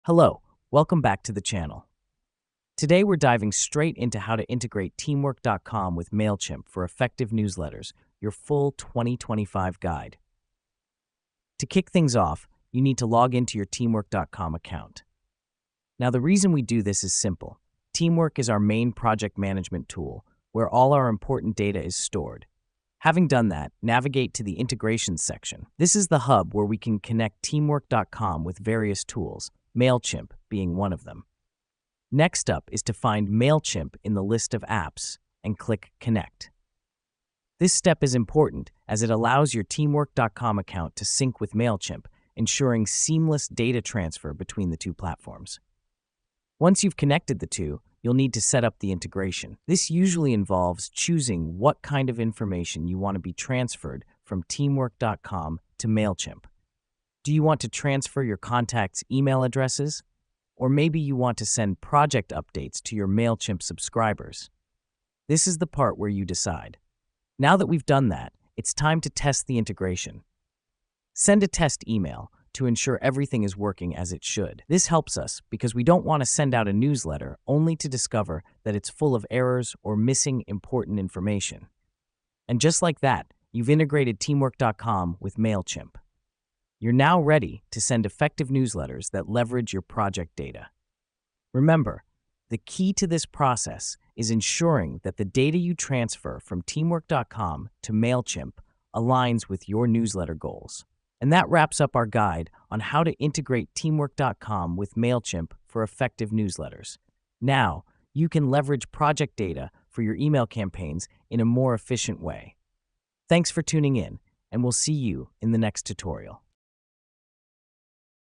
Hello, welcome back to the channel. Today we're diving straight into how to integrate teamwork.com with Mailchimp for effective newsletters, your full 2025 guide. To kick things off, you need to log into your teamwork.com account. Now the reason we do this is simple. Teamwork is our main project management tool, where all our important data is stored. Having done that, navigate to the Integrations section. This is the hub where we can connect teamwork.com with various tools, Mailchimp being one of them. Next up is to find Mailchimp in the list of apps and click Connect. This step is important as it allows your teamwork.com account to sync with Mailchimp, ensuring seamless data transfer between the two platforms. Once you've connected the two, you'll need to set up the integration. This usually involves choosing what kind of information you want to be transferred from teamwork.com to Mailchimp. Do you want to transfer your contacts' email addresses? Or maybe you want to send project updates to your Mailchimp subscribers. This is the part where you decide. Now that we've done that, it's time to test the integration. Send a test email to ensure everything is working as it should. This helps us because we don't want to send out a newsletter only to discover that it's full of errors or missing important information. And just like that, you've integrated teamwork.com with Mailchimp. You're now ready to send effective newsletters that leverage your project data. Remember, the key to this process is ensuring that the data you transfer from teamwork.com to Mailchimp aligns with your newsletter goals. And that wraps up our guide on how to integrate teamwork.com with Mailchimp for effective newsletters. Now, you can leverage project data for your email campaigns in a more efficient way. Thanks for tuning in, and we'll see you in the next tutorial.